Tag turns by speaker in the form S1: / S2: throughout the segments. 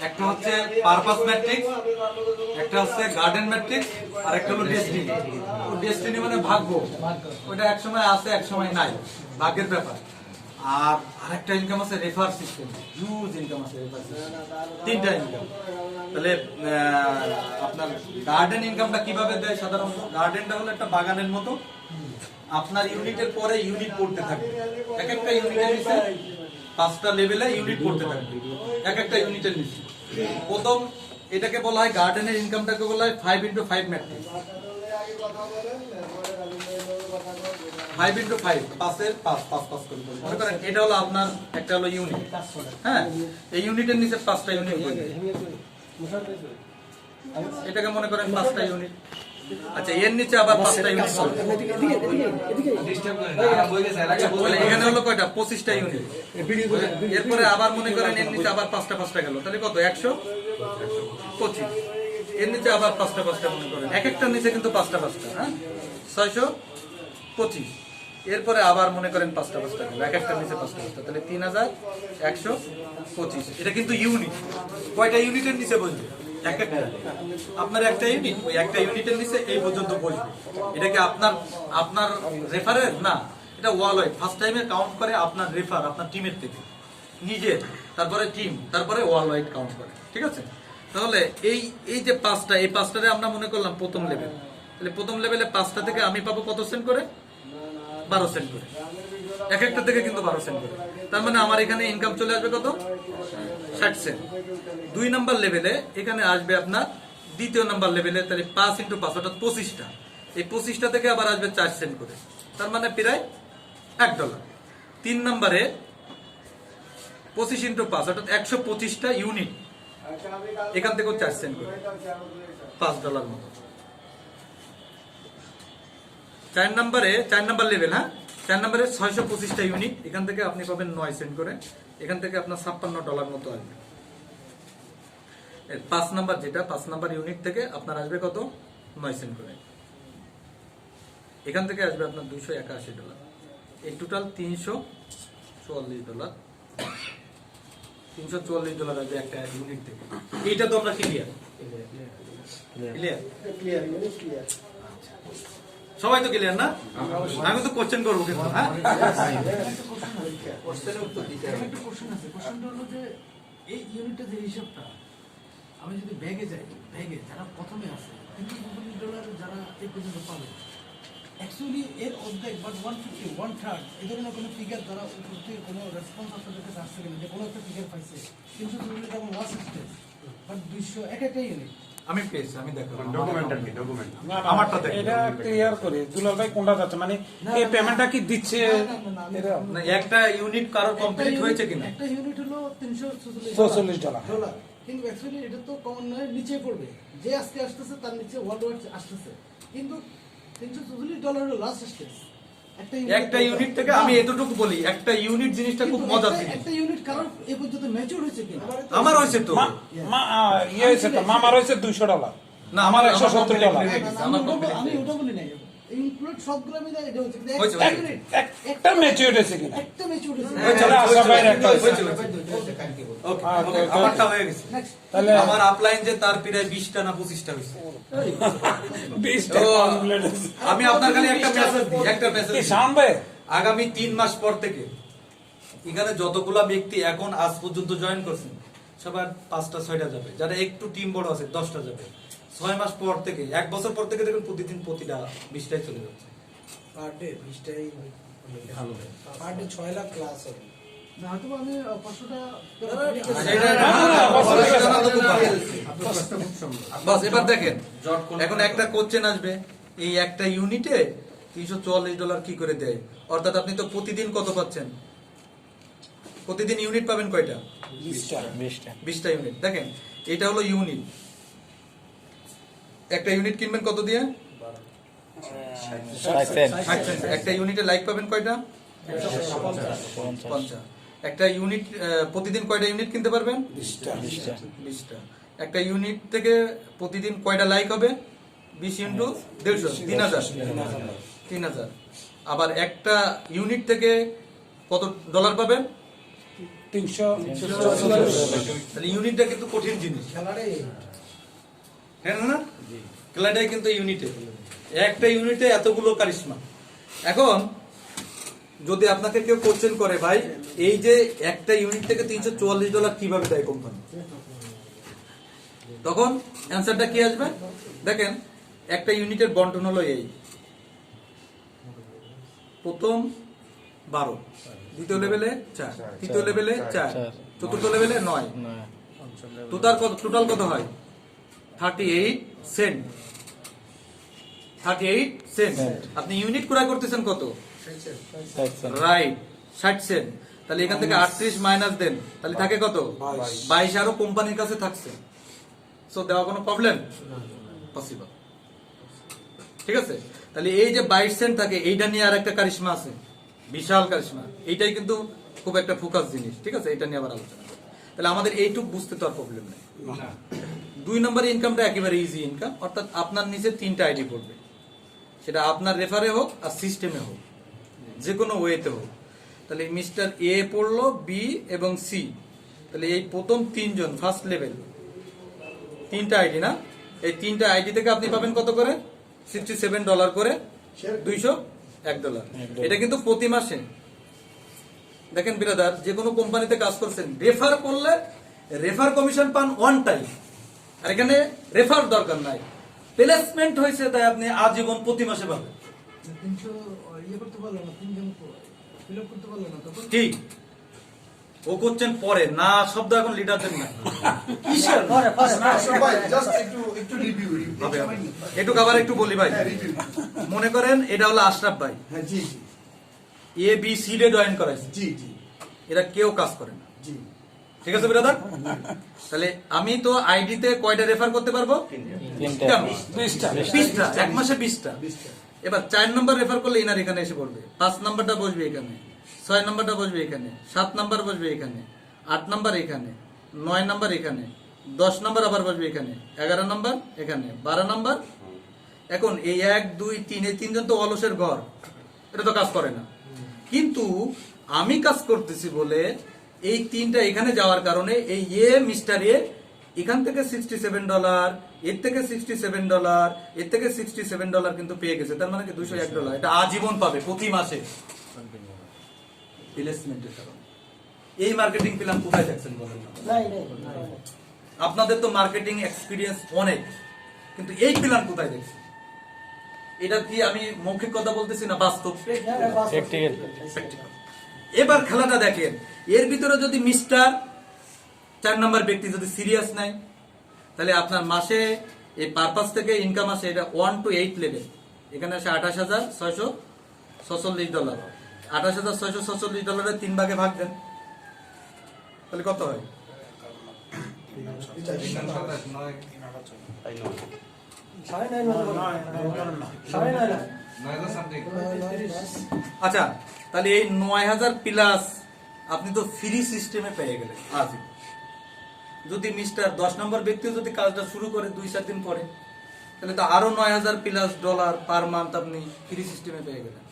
S1: একটা হচ্ছে purpose matrix, একটা হচ্ছে গার্ডেন ম্যাট্রিক্স, আর একটা হলো ডেস্টিনি। ডেস্টিনি মানে ভাগ্য, ওইটা এক সময় আছে এক সময় নাই, ভাগ্যের ব্যাপার। আর আরেকটা ইনকাম আছে রেফার সিস্টেম, হিউজ ইনকাম আছে রেফার সিস্টেম, তিনটা ইনকাম। তাহলে আপনার গার্ডেন ইনকামটা কিভাবে দেয়? সাধারণত গার্ডেনটা হলো একটা বাগানের মতো, আপনার ইউনিটের পরে ইউনিট পড়তে থাকবে, এক একটা ইউনিটের নিচে 5টা লেভেলে ইউনিট পড়তে থাকবে, এক একটা ইউনিটের নিচে। প্রথম এটাকে বলা হয় গার্ডেনের ইনকামটাকে বলা হয় 5x5 ম্যাট্রিক্স। 5x5, 5 করে মনে করেন এটা হলো আপনার একটা হলো ইউনিট। হ্যাঁ, এই ইউনিটের নিচে 5টা ইউনিট, এটাকে মনে করেন 5টা ইউনিট। আচ্ছা, এর নিচে আবার 5টা ইউনিট, এখানে হলো কয়টা? 25টা ইউনিট। এরপরে আবার মনে করেন এর নিচে আবার 5টা গেল, তাহলে কত? 125। এর নিচে আবার 5টা মনে করেন, এক একটার নিচে কিন্তু 5টা। হ্যাঁ, 625। এরপরে আবার মনে করেন 5টা গেল, এক একটার নিচে 5টা, তাহলে 3125। এটা কিন্তু ইউনিট। কয়টা ইউনিটের নিচে বলছে? এক একটা। আপনার একটা ইউনিট, ওই একটা ইউনিটের নিচে এই পর্যন্ত বসবে। এটা কি আপনার রেফারের না, এটা ওয়াল ওয়াইড। ফার্স্ট টাইমে কাউন্ট করে আপনার রেফার, আপনার টিমের থেকে নিজের, তারপরে টিম, তারপরে ওয়াল ওয়াইড কাউন্ট করে। ঠিক আছে? তাহলে এই যে 5টা, এই 5টারে আমরা মনে করলাম প্রথম লেভেল। তাহলে প্রথম লেভেলে 5টা থেকে আমি পাবো কত সেন্ট করে? 12 সেন্ট করে। এক একটা থেকে কিন্তু 12 সেন্ট করে। তার মানে আমার এখানে ইনকাম চলে আসবে কত? 60 সেন্ট। 2 নাম্বার লেভেলে এখানে আসবে আপনার দ্বিতীয় নাম্বার লেভেলে, তাহলে 5x5 অর্থাৎ 25টা। এই 25টা থেকে আবার আসবে 4 সেন্ট করে, তার মানে প্রায় $1। 3 নাম্বারে 25x5 অর্থাৎ 125টা ইউনিট, এখান থেকেও 4 সেন্ট করে, $5 মতো। 4 নাম্বার লেভেল, হ্যাঁ, 4 নাম্বারে 625টা ইউনিট, এখান থেকে আপনি পাবেন 9 সেন্ট করে, এখান থেকে আপনার $56 মতো আসবে। 5 নাম্বার যেটা, 5 নাম্বার ইউনিট থেকে আপনার আসবে কত? 9 সেন্ট করে, এখান থেকে আসবে আপনার $281। এই টোটাল $344। $344 আসবে একটা ইউনিট থেকে। এইটা তো আমরা ক্লিয়ার? সবাই তো ক্লিয়ার না? আমি তো কোশ্চেন করবো কিন্তু, হ্যাঁ,
S2: এই ইউনিটের যে হিসাবটা, আমি যদি ব্যাগে যাই, ব্যাগে যারা প্রথমে আছে $350 যারা এই পর্যন্ত পাবে, অ্যাকচুয়ালি এর অর্ধেক বা 150, 1/3 এই ধরনের কোনো ফিগার দ্বারা উপর থেকে কোনো রেসপন্স আপনাদের কাছে আসছে কিনা, যে কোনো একটা ফিগার পাইছে 340 যেমন লাস্ট স্টেজ, বাট 200 এক একটা ইউনিট
S1: আমি পেয়েছি, আমি দেখো
S3: ডকুমেন্ট
S1: আমারটা দেখো,
S4: এটা ক্লিয়ার করে দুলাল ভাই কোনটা যাচ্ছে, মানে এই পেমেন্টটা কি দিচ্ছে?
S1: না, একটা ইউনিট কারোর কমপ্লিট হয়েছে কিনা?
S2: একটা ইউনিট হলো
S4: $344
S2: কিন্তু অ্যাকচুয়ালি এটা তো কমন নয়, নিচে পড়বে। যে আজকে আসতেছে তার নিচে ওয়ার্ল্ড ওয়াইড আসতেছে, কিন্তু $344 হলো লাস্ট স্টেজ।
S1: একটা ইউনিট থেকে আমি এতটুকু বলি, একটা ইউনিট জিনিসটা খুব মজার জিনিস।
S2: একটা ইউনিট কারণ এই পর্যন্ত ম্যাচিউর হয়েছে কিনা?
S1: আমার হয়েছে তো,
S4: ইয়ে হয়েছে তো, মামার হয়েছে $200।
S1: না আমার
S4: $170
S2: আমি ওটা বলি নাই, ইনক্লুড সবগুলো মিলে এটা হচ্ছে, কিন্তু
S1: হয়েছে,
S2: একটা
S1: হয়েছে।
S2: ইউনিট,
S4: একটা ম্যাচিউর হয়েছে কিনা?
S2: একটা ম্যাচিউর হয়েছে।
S4: তাহলে আশা ভাইয়ের একটা হয়েছে।
S1: ওকে, আমারটা হয়ে গেছে।
S2: Next.
S4: তাহলে
S1: আমার আপলাইন যে তার প্রায় 20টা না 25টা হয়েছে।
S4: 20টা
S1: তো
S4: কমপ্লিট হয়েছে।
S1: আমি আপনার খালি একটা মেসেজ দিই, একটা মেসেজ
S4: কি শাওন ভাই?
S1: আগামী 3 মাস পর থেকে এখানে যতগুলা ব্যক্তি এখন আজ পর্যন্ত জয়েন করছেন, সবার 5টা 6টা যাবে, যারা একটু টিম বড় আছে 10টা যাবে। 6 মাস পর থেকে, 1 বছর পর থেকে দেখুন প্রতিদিন প্রতিটা 20টাই চলে যাচ্ছে।
S5: পার ডে 20টাই ভালো, পার ডে 6 লাখ ক্লাস হবে।
S2: না, হয়তো আমি 500টা
S1: বাস এবার দেখেন, এখন একটা কোশ্চেন আসবে, এই একটা ইউনিটে $344 কি করে দেয়? অর্থাৎ আপনি তো প্রতিদিন কত পাচ্ছেন? প্রতিদিন ইউনিট পাবেন কয়টা? 20টা ইউনিট। দেখেন এটা হলো ইউনিট, একটা ইউনিট কিনবেন কত দিয়ে? 60 সেন্ট। একটা ইউনিটে লাইক পাবেন কয়টা? 50। একটা ইউনিট প্রতিদিন কয়টা ইউনিট কিনতে পারবেন? 20টা। একটা ইউনিট থেকে প্রতিদিন কয়টা লাইক হবে? 20 × 150, 3000। আবার একটা ইউনিট থেকে কত ডলার পাবেন? তাহলে ইউনিটটা কিন্তু কঠিন জিনিস,
S5: খেলারে
S1: হ্যাঁ না? খেলাটাই কিন্তু ইউনিটে, একটা ইউনিটে এতগুলো কারিশমা। এখন যদি আপনাকে কেউ কোশ্চেন করে, ভাই এই যে একটা ইউনিট থেকে $344 কিভাবে দেয় কোম্পানি, তখন অ্যান্সারটা কি আসবে? দেখেন, একটা ইউনিটের বন্টন হলো এই, প্রথম 12, দ্বিতীয় লেভেলে 4, তৃতীয় লেভেলে 4, চতুর্থ লেভেলে 9, টোটাল কত হয়? 38 সেন্ট। 38 সেন্ট। আপনি ইউনিট ক্রয় করতেছেন কত? Right, 60 cent. তাহলে এখান থেকে 38 মাইনাস দেন, তাহলে থাকে কত? 22। আরো কোম্পানির কাছে থাকছে, সো দেওয়া কোনো প্রবলেম পসিবল, ঠিক আছে? তাহলে এই যে 22 সেন্ট থাকে, এইটা নিয়ে আর একটা কারিশমা আছে, বিশাল কারিশমা। এইটাই কিন্তু খুব একটা ফোকাস জিনিস, ঠিক আছে? এটা নিয়ে আবার আলোচনা করি। তাহলে আমাদের এইটুক বুঝতে তো আর প্রবলেম নেই। 2 নম্বর ইনকামটা একেবারে ইজি ইনকাম, অর্থাৎ আপনার নিচে 3টা আইডি পড়বে, সেটা আপনার রেফারে হোক আর সিস্টেমে হোক, যে কোনো ওয়েতে হোক। তাহলে মিস্টার এ পড়লো, বি এবং সি, তাহলে এই প্রথম 3 জন ফার্স্ট লেভেল, 3টা আইডি না? এই 3টা আইডি থেকে আপনি পাবেন কত করে? $67 করে, $201। এটা কিন্তু প্রতি মাসে। দেখেন ব্রাদার, যে কোনো কোম্পানিতে কাজ করছেন, রেফার করলে রেফার কমিশন পান ওয়ান টাইম, আর এখানে রেফার দরকার নাই, প্লেসমেন্ট হয়েছে তাই আপনি আজীবন প্রতি মাসে পাবেন।
S2: 300 ইয়ে করতে পারলো না, 3 জন ফিল আপ করতে পারলো না, তখন
S1: ঠিক, ও করছেন পরে না, শব্দ এখন লিডারদের না। একটু আবার একটু বলি ভাই, মনে করেন এটা হলো আশরাফ ভাই, A B C day join করাইছে, এরা কেউ কাজ করে না, ঠিক আছে ব্রাদার? তাহলে আমি তো আইডিতে কয়টা রেফার করতে পারবো? 20টা, এক মাসে 20টা। এবার 4 নম্বর রেফার করলে ইনার এখানে এসে পড়বে, 5 নম্বরটা বসবে এখানে, 6 নম্বরটা বসবে এখানে, 7 নম্বর বসবে এখানে, 8 নম্বর এখানে, 9 নম্বর এখানে, 10 নম্বর আবার বসবে এখানে, 11 নম্বর এখানে, 12 নম্বর। এখন এই 1 2 3, এই 3 জন তো অলসের ঘর, এটা তো কাজ করে না। কিন্তু আমি কাজ করতেছি বলে এই 3টা এখানে যাওয়ার কারণে এই মিস্টার এ এখান থেকে $67, এর থেকে $67, এর থেকে $67 কিন্তু পেয়ে গেছে। তার মানে কি $201, এটা আজীবন পাবে প্রতি মাসে প্লেসমেন্টের কারণে। এই মার্কেটিং প্ল্যান কোথায় দেখছেন বলেন না? আপনাদের তো মার্কেটিং এক্সপিরিয়েন্স অনেক, কিন্তু এই প্ল্যান কোথায় দেখছেন? এটা কি আমি মৌখিক কথা বলতেছি না, বাস্তব। এবার খেলাটা দেখেন, এর ভিতরে যদি মিস্টার 4 নম্বর ব্যক্তি যদি সিরিয়াস নাই, তাহলে আপনার মাসে এই পারপাস থেকে ইনকাম আসে, এটা 1 to 8 লেভেল, এখানে আসে $28,646। $28,646 3 ভাগে ভাগ দেন, তাহলে কত হয়? আচ্ছা, তাহলে এই 9,000 প্লাস আপনি তো ফ্রি সিস্টেমে পেয়ে গেলেন আজই। যদি মিস্টার 10 নম্বর ব্যক্তিও যদি কাজটা শুরু করে 2-4 দিন পরে, তাহলে তো আরো $9,000+ পার মান্থ আপনি ফ্রি সিস্টেমে পেয়ে গেলেন।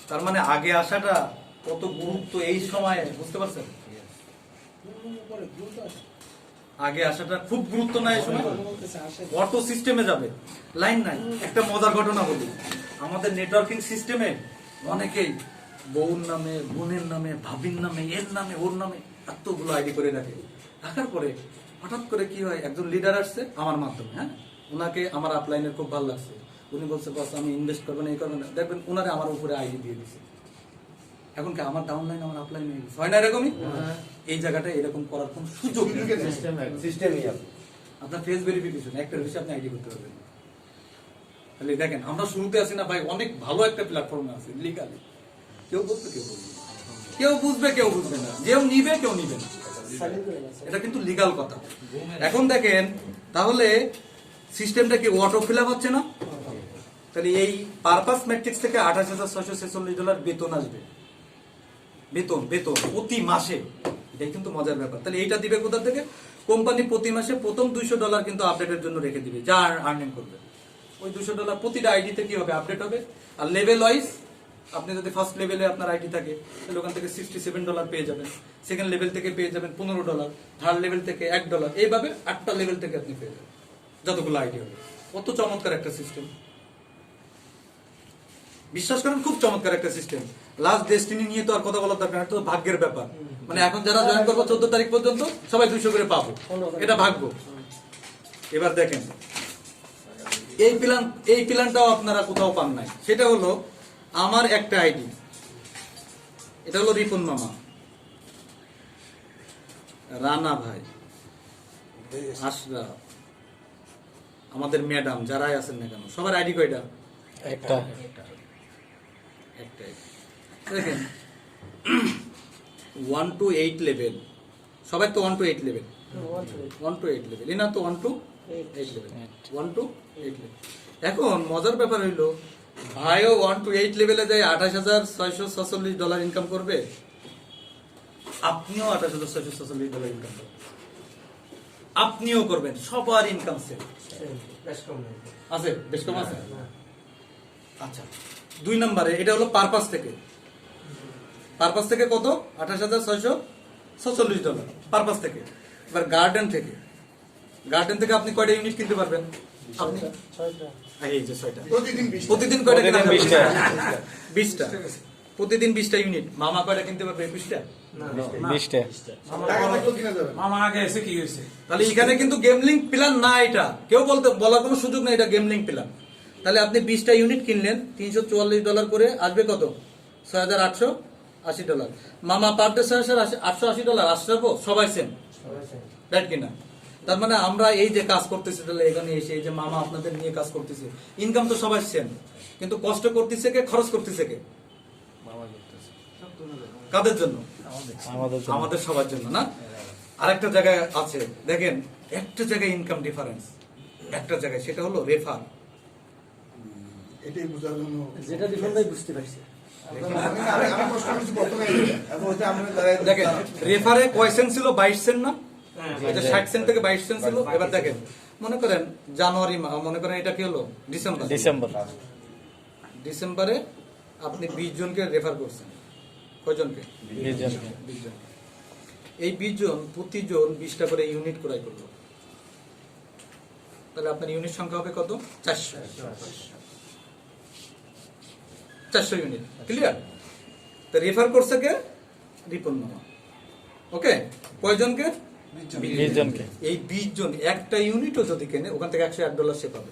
S1: তার মানে আগে আসাটা কত গুরুত্ব এই সময়ে, বুঝতে পারছেন? আগে আসাটা খুব গুরুত্ব নাই এই সময়। অটো সিস্টেমে যাবে, লাইন নাই। একটা মজার ঘটনা বলি, আমাদের নেটওয়ার্কিং সিস্টেমে অনেকেই বউর নামে, বোনের নামে, ভাবির নামে, এর নামে, ওর নামে এতগুলো আইডি করে রাখে। রাখার পরে হঠাৎ করে কি হয়, একজন লিডার আসছে আমার মাধ্যমে, হ্যাঁ, ওনাকে আমার আপলাইনের খুব ভালো লাগছে, উনি বলছে বস আমি ইনভেস্ট করবো না, এই করবেন না, দেখবেন ওনারে আমার উপরে আইডি দিয়ে দিচ্ছে। এখন কি আমার ডাউনলাইন আমার আপলাইন হয়ে গেছে, হয় না এরকমই? এই জায়গাটা এরকম করার কোন সুযোগ নেই। আপনার ফেস ভেরিফিকেশন একটার বেশি আপনি আইডি করতে পারবেন। তাহলে দেখেন, আমরা শুরুতে আছি না ভাই, অনেক ভালো একটা প্ল্যাটফর্মে আছে লিগালি, কেউ বুঝবে কেউ বুঝবে, কেউ বুঝবে কেউ বুঝবে না, কেউ নিবে কেউ নিবে না, এটা কিন্তু লিগাল কথা। এখন দেখেন, তাহলে সিস্টেমটা কি অটো ফিল আপ হচ্ছে না? তাহলে এই পারপাস ম্যাট্রিক্স থেকে $28,646 বেতন আসবে, বেতন বেতন প্রতি মাসে। এটাই কিন্তু মজার ব্যাপার। তাহলে এইটা দিবে কোথা থেকে? কোম্পানি প্রতি মাসে প্রথম $200 কিন্তু আপডেটের জন্য রেখে দিবে, যা আর্নিং করবে ওই $200 প্রতিটা আইডিতে কি হবে, আপডেট হবে। আর লেভেল ওয়াইজ আপনি যদি ফার্স্ট লেভেলে আপনার আইডি থাকে তাহলে ওখান থেকে $67 পেয়ে যাবেন, সেকেন্ড লেভেল থেকে পেয়ে যাবেন $15, থার্ড লেভেল থেকে $1, এইভাবে 8টা লেভেল থেকে আপনি পেয়ে যাবেন যতগুলো আইডি হবে। কত চমৎকার একটা সিস্টেম, বিশ্বাস করেন খুব চমৎকার একটা সিস্টেম। লাস্ট ডেস্টিনি নিয়ে তো আর কথা বলার দরকার, এটা তো ভাগ্যের ব্যাপার। মানে এখন যারা জয়েন করবো 14 তারিখ পর্যন্ত সবাই 200 করে পাবো, এটা ভাগ্য। এবার দেখেন এই প্ল্যানটাও আপনারা কোথাও পান নাই, সেটা হলো আমার একটা আইডি, এটা হলো রিপন মামা, রানা ভাই, আশরাফ, আমাদের ম্যাডাম যারাই আছেন না কেন, সবার আইডি কয়টা?
S4: একটা।
S1: একটাই। দেখেন 1 to 8 লেভেল, সবাই তো 1 to 8 লেভেল, 1 to 8 লেভেল, এনা তো 1 to 8 লেভেল, 1 to 8 লেভেল। এখন মজার ব্যাপার হইলো ভাইও 1 to 8 লেভেলে যায় $28,646 ইনকাম করবে, আপনিও $28,646 ইনকাম করবেন, আপনিও করবেন, সবার ইনকাম সেম আছে, বেশ কম আছে। আচ্ছা 2 নম্বরে এটা হলো পারপাস থেকে, পারপাস থেকে কত? $28,646 পারপাস থেকে। এবার গার্ডেন থেকে, গার্ডেন থেকে আপনি কয়টা ইউনিট কিনতে পারবেন? আপনি এই যে 6টা, প্রতিদিন কয়টা কিনতে পারবেন? 20টা, প্রতিদিন 20টা ইউনিট। মামা কয়টা কিনতে পারবে? 21টা,
S4: 20টা।
S3: মামা আগে এসে কি হয়েছে?
S1: তাহলে এখানে কিন্তু গেমলিং প্ল্যান না, এটা কেউ বলার কোনো সুযোগ নেই, এটা গেমলিং প্ল্যান। তাহলে আপনি 20টা ইউনিট কিনলেন, $344 করে আসবে কত? $6,880। মামা পার ডে $880 আসবো, সবাই সেম, রাইট কিনা? তার মানে আমরা এই যে কাজ করতেছি, তাহলে এখানে এসে এই যে মামা আপনাদের নিয়ে কাজ করতেছে, ইনকাম তো সবাই সেম, কিন্তু কষ্ট করতেছে কে, খরচ করতেছে কে? কাদের জন্য? আমাদের সবার জন্য না। আরেকটা জায়গায় আছে দেখেন, একটা জায়গায় ইনকাম ডিফারেন্স, একটা জায়গায়, সেটা হলো রেফার।
S6: এটাই বোঝার জন্য
S5: যেটা ডিফারেন্ট ভাই বুঝতে পারছি।
S6: আমি প্রশ্ন করছি প্রথমে এবং ওটা আমরা দাঁড়ায়
S1: দেখেন রেফারে কয় সেন্ট ছিল? 22 সেন্ট না? এটা 60 সেন্ট থেকে 22 সেন্ট ছিল। এবার দেখেন মনে করেন জানুয়ারি, মনে করেন এটা কি হলো? ডিসেম্বরে আপনি 20 জনকে রেফার করছেন, কয়জনকে?
S4: 20 জন।
S1: 20 জন। এই 20 জন প্রতিজন 20টা করে ইউনিট ক্রয় করলো, তাহলে আপনার ইউনিট সংখ্যা হবে কত? 400 ইউনিট। ক্লিয়ার? তো রেফার করছে কে? রিপন মামা। ওকে, কয়জনকে?
S4: 20 জনকে।
S1: এই 20 জন একটা ইউনিটও যদি কেনে, ওখান থেকে $101 সে পাবে।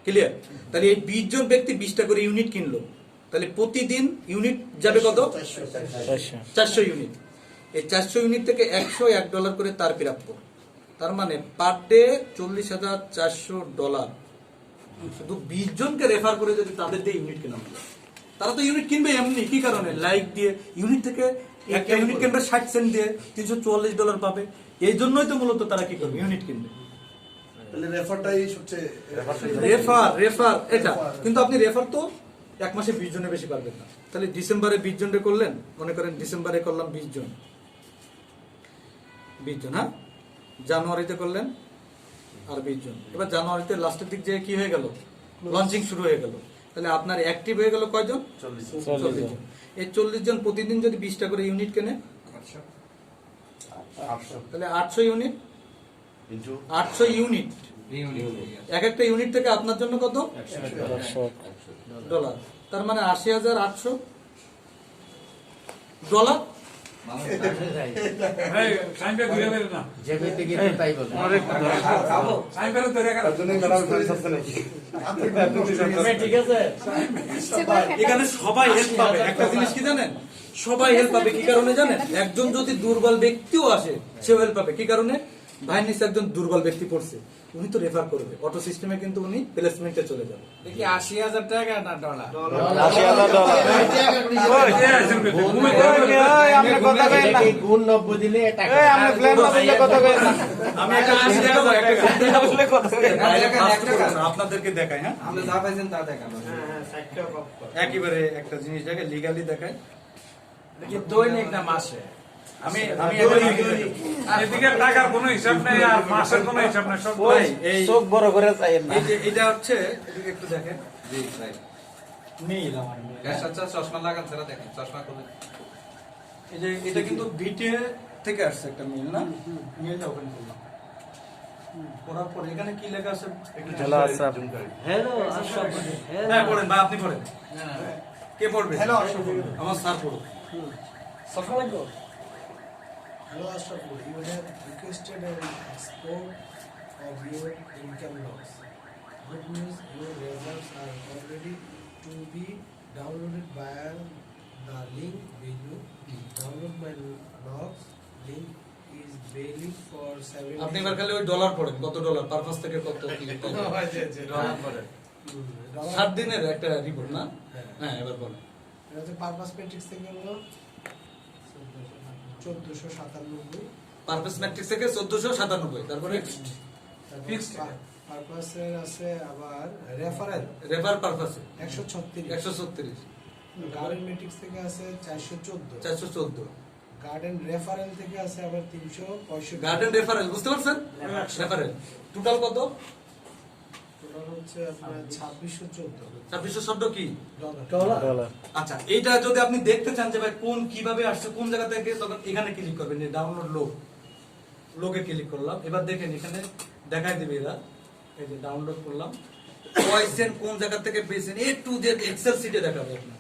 S1: ক্লিয়ার? তাহলে এই 20 জন ব্যক্তি 20টা করে ইউনিট কিনলো, তাহলে প্রতিদিন ইউনিট যাবে কত? 400 ইউনিট। এই 400 ইউনিট থেকে $101 করে তার প্রাপ্য। তার মানে পার ডে $40,400। শুধু 20 জনকে রেফার করে যদি তাদের দিয়ে ইউনিট কেনা হয়, তারা তো ইউনিট কিনবে এমনি। কি কারণে? লাইক দিয়ে। ইউনিট থেকে একটা ইউনিট কিনবে 60 সেন্ট দিয়ে, $344 পাবে। এই জন্যই তো মূলত তারা কি করবে? ইউনিট কিনবে।
S6: তাহলে রেফারটাই সবচেয়ে
S1: রেফার এটা কিন্তু আপনি রেফার তো এক মাসে 20 জনের বেশি পারবেন না। তাহলে ডিসেম্বরে 20 জনকে করলেন, মনে করেন ডিসেম্বরে করলাম 20 জন, হ্যাঁ, জানুয়ারিতে করলেন আর 20 জন। এবার জানুয়ারিতে লাস্টের দিক যে কি হয়ে গেল? লঞ্চিং শুরু হয়ে গেল। তাহলে আপনার অ্যাক্টিভ হয়ে গেল কয়জন? 40 জন। এই 40 জন প্রতিদিন যদি 20টা করে ইউনিট কেনে, তাহলে 800 ইউনিট, 800 ইউনিট, এক একটা ইউনিট থেকে আপনার জন্য কত? $100। তার মানে $80,800।
S3: এই সাইনটা ঘুরে বের না। সাইনটা ধরে গেল।
S1: এখানে সবাই হেল্প পাবে। একটা জিনিস কি জানেন? সবাই হেল্প পাবে। কি কারণে জানেন? একজন যদি দুর্বল ব্যক্তিও আসে, সেও হেল্প পাবে। কি কারণে? ভাইয়ের নিচে একজন দুর্বল ব্যক্তি পড়ছে, উনি তো রেফার করবে অটো সিস্টেমে, কিন্তু উনি প্লেসমেন্টে চলে যাবে।
S5: দেখি 80,000 টাকা না ডলার? গুণ 90 দিলে টাকা।
S1: আমি একটা জিনিস দেখাবো, আপনাদেরকে দেখাই। হ্যাঁ,
S5: আমরা যা পাইছেন তা দেখাবো।
S1: একেবারে একটা জিনিস দেখাই, লিগালি দেখাই।
S5: দেখি দৈনিক না মাসে?
S1: আমি
S3: এদিকে টাকার কোনো হিসাব নেই আর মাসের কোনো হিসাব নেই, সব
S1: ভাই, এই
S4: চোখ বড় করে চাই না।
S1: এই যে এটা হচ্ছে, এদিকে একটু দেখেন। মিল আমার মিল।
S3: আচ্ছা চশমা লাগান ছাড়া দেখেন চশমা করে
S1: এই যে এটা কিন্তু বিটে থেকে আসছে একটা মিল না, মিলটা ওপেন করলাম, করার পর এখানে কি লেখা আছে?
S7: হ্যালো আশরাফ।
S1: হ্যাঁ পড়েন ভাই, আপনি পড়েন। কে পড়বে?
S6: হ্যালো
S1: আমার স্যার পড়ুক।
S5: Hello Ashraful, you have requested an export of your income loss. Good news, your results are already to be downloaded via the link below. Download my logs. Link is valid for 7
S1: আপনি এবার খালি ওই dollar পড়েন, কত dollar purpose থেকে কত কি
S5: dollar পড়েন।
S1: 7 দিনের একটা রিপোর্ট না? হ্যাঁ এবার বলেন।
S5: এটা হচ্ছে পারপাস ম্যাট্রিক্স থেকে হলো 1497,
S1: পারপাস ম্যাট্রিক্স থেকে 1497, তারপরে
S3: Fixed.
S5: পারপাসের আছে আবার রেফারেল
S1: রেফার পারপাসে
S5: 136,
S1: 136,
S5: গার্ডেন ম্যাট্রিক্স থেকে আছে 414,
S1: 414,
S5: গার্ডেন রেফারেল থেকে আছে আবার 365,
S1: গার্ডেন রেফারেল বুঝতে পারছেন? রেফারেল টোটাল কত?
S5: টোটাল হচ্ছে আপনার 2614
S1: 2600 শব্দ কি?
S7: ডলার।
S1: আচ্ছা, এইটা যদি আপনি দেখতে চান যে ভাই কোন কিভাবে আসছে কোন জায়গা থেকে, তখন এখানে ক্লিক করবেন, যে ডাউনলোড লোগে ক্লিক করলাম। এবার দেখেন এখানে দেখাই দিবে এরা, এই যে ডাউনলোড করলাম, কোয়েশ্চেন কোন জায়গা থেকে পেয়েছেন এ টু জেড এক্সেল শিটে দেখাবে আপনার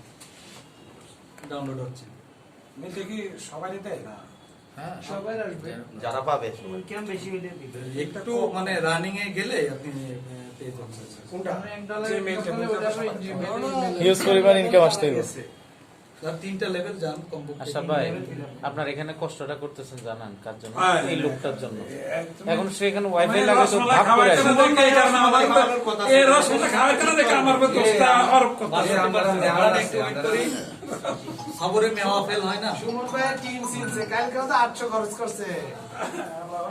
S1: ডাউনলোড হচ্ছে।
S4: এটা কি সবাই দেয় না?
S2: সবাই আসবে।
S7: যারা পাবে
S1: একটু মানে রানিং এ গেলে আপনি পেয়ে যাবেন।
S4: যে মেলটা
S7: হিউজ পরিমাণ ইনকাম আসতে হবে।
S1: আর 3টা লেভেল যান কমপক্ষে।
S8: আশরাফ ভাই, আপনার এখানে কষ্টটা করতেছেন জানান কার জন্য?
S4: হ্যাঁ,
S8: এই লোকটার জন্য।
S4: একদম।
S8: এখন সে এখানে ওয়াইফাই
S3: মানে
S8: লাগে তো
S3: রসমালাই
S8: ভাগ
S3: খাওয়ার
S8: করে
S3: জন্য
S8: আসে।
S3: দেখে এই কারণে আমাদের এই রসমালাই খাওয়ার জন্য দেখে আমার উপর দোষটা আরোপ করতেছে।
S1: আমরা একটু wait করি। খবরে মেওয়া ফেল হয় না।
S5: সুমন ভাই টিম সিনছে কালকে তো 800 খরচ করছে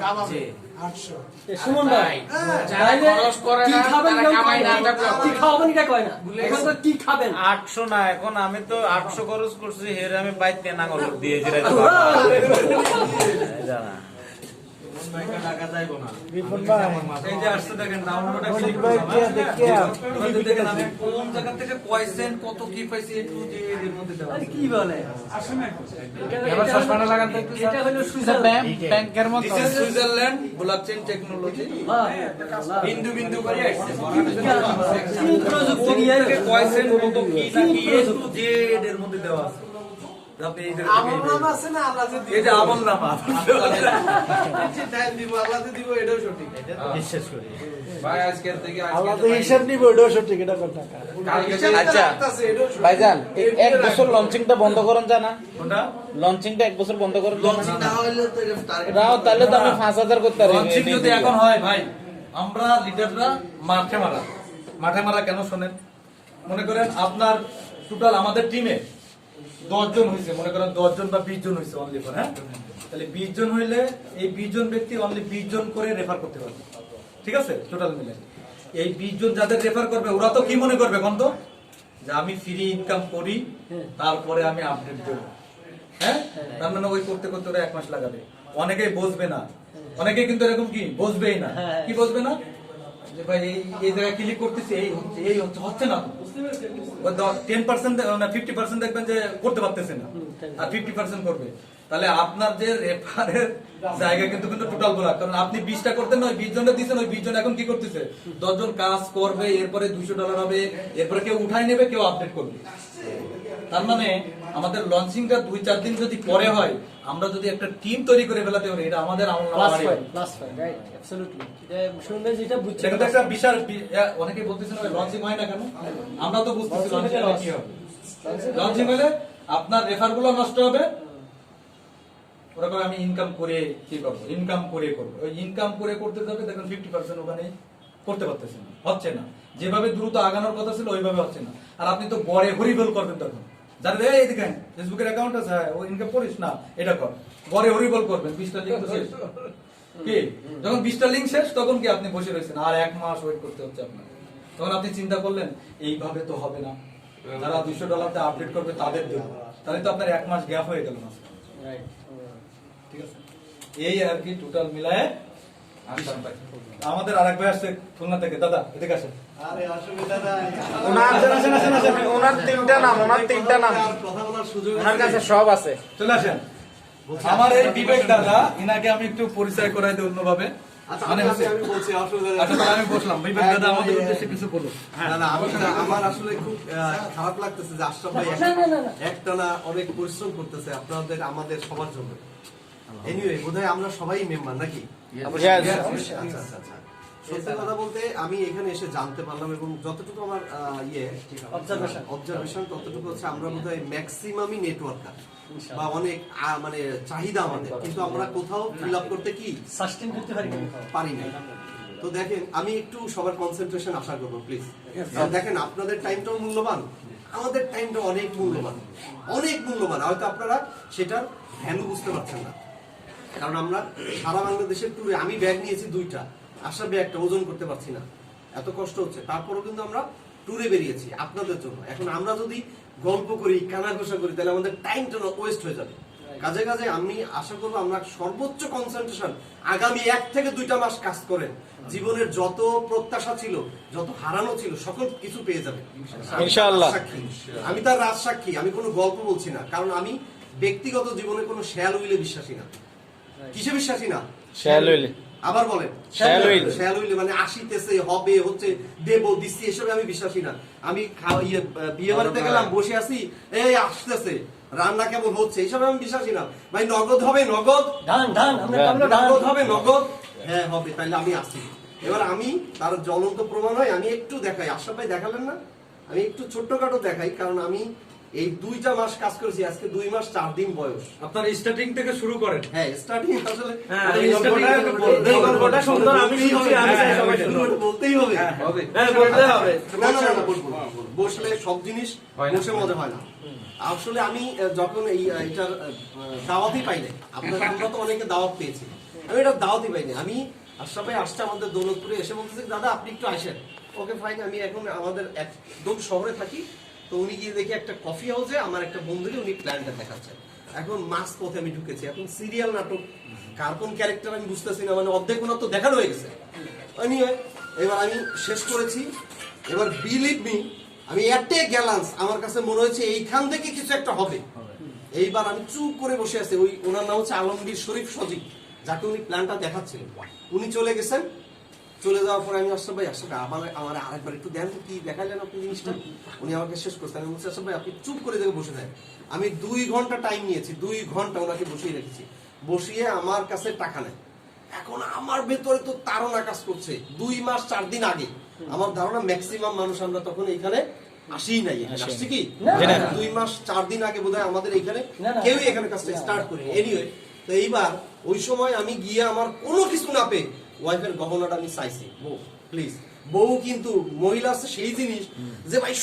S5: কামাবে 800
S9: সুমন ভাই
S8: খরচ করে না, তারা কামাই না, এটা
S9: কি খাওয়াবেন এটা কয় না এখন তো কি খাবেন
S8: 800 না, এখন আমি তো 800 খরচ করছি, হেরে আমি বাইতে নাঙ্গল দিয়ে জিরাই জানা।
S1: এই যে আসছে দেখেন ডাউনলোডে ক্লিক করলাম। এবার যদি দেখেন আমি কোন জায়গা থেকে কোয়েশ্চেন কত কি পাইছি এ টু জেড এর মধ্যে দেওয়া আছে।
S9: কি বলে
S8: এবার চশমাটা লাগান তো একটু।
S9: এটা হলো সুইজারল্যান্ড
S8: ব্যাংকের মতো।
S1: This is Switzerland blockchain technology. বিন্দু বিন্দু করে আসছে।
S9: প্রযুক্তি নিয়ে
S1: কোয়েশ্চেন কত কি না কি এ টু জেড এর মধ্যে দেওয়া আছে। আপনি এই যে
S5: আমার নাম আছে না আল্লাহ যে
S1: এই যে আমল নামা
S5: দিচ্ছে টাইম দিব আল্লাহ যে দিব এটাও সঠিক
S8: বিশ্বাস করি।
S3: ভাই আজকের থেকে
S9: আল্লাহ তো হিসাব নিব এটাও সঠিক এটা কোন টাকা
S8: আচ্ছা ভাইজান, 1 বছর লঞ্চিংটা বন্ধ করুন জানা?
S1: ওটা
S8: লঞ্চিংটা 1 বছর বন্ধ করুন জানা?
S1: লঞ্চিং না হইলে তো এটা টার্গেট
S8: রাও তাহলে তো আমি 5000 করতে পারি।
S1: লঞ্চিং যদি এখন হয় ভাই, আমরা লিডাররা মাঠে মারা কেন শোনেন? মনে করেন আপনার টোটাল আমাদের টিমে 10 জন হয়েছে, মনে করেন 10 জন বা 20 জন হয়েছে অনলি ফর, হ্যাঁ, তাহলে 20 জন হইলে এই 20 জন ব্যক্তি অনলি 20 জন করে রেফার করতে পারবে, ঠিক আছে? টোটাল মিলে এই 20 জন যাদের রেফার করবে ওরা তো কি মনে করবে কোন তো, যে আমি ফ্রি ইনকাম করি তারপরে আমি আপডেট দেব, হ্যাঁ, তার মানে ওই করতে করতে ওরা 1 মাস লাগাবে। অনেকেই বসবে না, অনেকেই কিন্তু এরকম কি বসবেই না, কি বসবে না, যে ভাই এই জায়গায় ক্লিক করতেছি এই হচ্ছে না, 10% না 50% দেখবেন যে করতে পারতেছে না, আর 50% করবে। তাহলে আপনার যে রেফারের জায়গা কিন্তু টোটাল বলা, কারণ আপনি 20টা করতেন না, ওই 20 জনটা দিচ্ছেন, ওই 20 জন এখন কি করতেছে 10 জন কাজ করবে, এরপরে $200 হবে, এরপরে কেউ উঠাই নেবে, কেউ আপডেট করবে। তার মানে আমাদের লঞ্চিংটা 2-4 দিন যদি পরে হয়, আমরা যদি একটা টিম তৈরি করে ফেলাতে পারি, এটা আমাদের আমল
S9: রাইট অ্যাবসলিউটলি এটা শুনলে যেটা বুঝছেন
S1: এটা কিন্তু একটা বিশাল অনেকে বলতেছেন লঞ্চিং হয় না কেন, আমরা তো বুঝতেছি লঞ্চিং কি হবে। লঞ্চিং হলে আপনার রেফার গুলো নষ্ট হবে, ওরা বলে আমি ইনকাম করে কি করবো, ইনকাম করে করবো, ওই ইনকাম করে করতে যাবে, দেখুন 50% ওখানে করতে পারতেছে না, হচ্ছে না, যেভাবে দ্রুত আগানোর কথা ছিল ওইভাবে হচ্ছে না। আর আপনি তো গড়ে হরিবোল করবেন তখন, যারা এই দেখেন ফেসবুকের অ্যাকাউন্ট আছে, ও ইনকাম করিস না, এটা কর, গড়ে হরিবোল করবেন, 20টা লিঙ্ক তো শেষ কি, যখন 20টা লিঙ্ক শেষ তখন কি আপনি বসে রয়েছেন, আর 1 মাস ওয়েট করতে হচ্ছে আপনার। তখন আপনি চিন্তা করলেন এইভাবে তো হবে না, যারা $200 আপডেট করবে তাদের দেবো, তাহলে তো আপনার 1 মাস গ্যাপ হয়ে গেল না, ঠিক আছে? এই আর কি টোটাল মিলায় আশরাফ ভাই। আমাদের আরেক ভাই আসছে খুলনা থেকে, দাদা এদিকে আসেন।
S8: ওনার তিনটা নাম, ওনার কাছে সব আছে।
S1: চলে আসেন। আমার এই বিবেক দাদা, ইনাকে আমি একটু পরিচয় করাই দিই অন্যভাবে। মানে হচ্ছে- আচ্ছা, তাহলে আমি বসলাম। বিবেক দাদা আমাদের উদ্দেশ্যে কিছু বলুন।
S6: আমার আসলে খুব খারাপ লাগতেছে যে আশরাফ ভাই একটানা অনেক পরিশ্রম করতেছে আপনাদের আমাদের সবার জন্য। এনিওয়ে বোধহয় আমরা সবাই মেম্বার নাকি? আচ্ছা আচ্ছা আচ্ছা। সত্যি কথা বলতে আমি এখানে এসে জানতে পারলাম এবং যতটুকু আমার অবজারভেশন ততটুকু হচ্ছে আমরা বোধহয় ম্যাক্সিমামই নেটওয়ার্কার বা অনেক মানে চাহিদা আমাদের, কিন্তু আমরা কোথাও ফিল আপ করতে কি
S9: সাস্টেইন করতে পারি না।
S6: পারি না। তো দেখেন আমি একটু সবার কনসেন্ট্রেশন আশা করবো প্লিজ। দেখেন আপনাদের টাইমটাও মূল্যবান, আমাদের টাইমটা অনেক মূল্যবান, অনেক মূল্যবান। হয়তো আপনারা সেটার ভ্যালু বুঝতে পারছেন না, কারণ আমরা সারা বাংলাদেশের ট্যুরে আমি ব্যাগ নিয়েছি 2টা, আশা ব্যাগটা ওজন করতে পারছি না, এত কষ্ট হচ্ছে। তারপরেও কিন্তু আমরা ট্যুরে বেরিয়েছি আপনাদের জন্য। এখন আমরা যদি গল্প করি, কানাঘোষা করি, তাহলে আমাদের টাইমটা ওয়েস্ট হয়ে যাবে। কাজে কাজে আমি আশা করবো আমরা সর্বোচ্চ কনসেন্ট্রেশন আগামী 1 থেকে 2টা মাস কাজ করেন, জীবনের যত প্রত্যাশা ছিল, যত হারানো ছিল, সকল কিছু পেয়ে যাবে
S7: ইনশাআল্লাহ।
S6: আমি তার রাজসাক্ষী, আমি কোনো গল্প বলছি না, কারণ আমি ব্যক্তিগত জীবনে কোনো শেয়াল উইলে বিশ্বাসী না। কিসে বিশ্বাসী না?
S7: শেয়াল উইলে।
S6: আবার বলেন।
S7: শেয়াল উইল।
S6: শেয়াল উইলে মানে আসিতেছে, হবে, হচ্ছে, দেব, দিচ্ছি, এসবে আমি বিশ্বাসী না। আমি বিয়ে বাড়িতে গেলাম, বসে আছি, এই আসতেছে, রান্না কেমন হচ্ছে, এইসবে আমি বিশ্বাসী না। ভাই নগদ হবে, নগদ নগদ হবে, নগদ, হ্যাঁ হবে, তাহলে আমি আসি। এবার আমি তার জ্বলন্ত প্রমাণ হয়, আমি একটু দেখাই। আশরাফ ভাই দেখালেন না, আমি একটু ছোট্টখাটো দেখাই, কারণ আমি এই 2টা মাস কাজ করেছি, আজকে 2 মাস 4 দিন বয়স।
S1: আপনার স্টার্টিং থেকে শুরু করেন।
S6: হ্যাঁ স্টার্টিং আসলে
S1: এই গল্পটা সুন্দর, আমি শুনছি, আমি চাই সবাই শুনুক।
S6: বলতেই হবে। না, না, না, বলবো না। বসলে সব জিনিস বসে মজা হয় না। আসলে আমি যখন এইটার দাওয়াতই পাই না, আমরা তো অনেকে দাওয়াত পেয়েছি, আমি এটা দাওয়াতই পাইনি। আমি আশরাফ ভাই আসছে আমাদের দৌলতপুরে, এসে বলতেছে দাদা আপনি একটু আসেন। ওকে ফাইন, আমি এখন আমাদের একদম শহরে থাকি, তো উনি গিয়ে দেখি একটা কফি হাউসে আমার একটা বন্ধুকে উনি প্ল্যানটা দেখাচ্ছেন। এখন মাস পথে আমি ঢুকেছি, এখন সিরিয়াল নাটক, কার কোন ক্যারেক্টার আমি বুঝতেছি না, মানে অর্ধেক ওনার তো দেখানো হয়ে গেছে। এবার আমি শেষ করেছি। এবার বিলিভ মি, আমি এটে গ্যালান্স আমার কাছে মনে হয়েছে এইখান থেকে কিছু একটা হবে। এইবার আমি চুপ করে বসে আছি। ওই ওনার নাম হচ্ছে আলমগীর শরীফ সজিব, যাকে উনি প্ল্যানটা দেখাচ্ছিলেন। উনি চলে গেছেন, চলে যাওয়ার পরে আমি আশরাফ ভাই আমার আরেকবার একটু দেন তো, কি দেখালেন আপনি জিনিসটা। উনি আমাকে শেষ করছেন। আমি বলছি আশরাফ ভাই আপনি চুপ করে দেখে বসে থাকেন। আমি 2 ঘন্টা টাইম নিয়েছি, 2 ঘন্টা ওনাকে বসিয়ে রেখেছি। বসিয়ে আমার কাছে টাকা নেয়। এখন আমার ভেতরে তো তাড়না কাজ করছে। 2 মাস 4 দিন আগে আমার ধারণা ম্যাক্সিমাম মানুষ আমরা তখন এইখানে আসিই নাই। আসছি কি 2 মাস 4 দিন আগে বোধহয় আমাদের এইখানে কেউই এখানে কাজটা স্টার্ট করি। এনিওয়ে, তো এইবার ওই সময় আমি গিয়ে আমার কোনো কিছু না পেয়ে ওয়াইফের গহনাটা আমি চাইছি। বউ প্লিজ, বউ কিন্তু মহিলা সেই জিনিস যে ভাই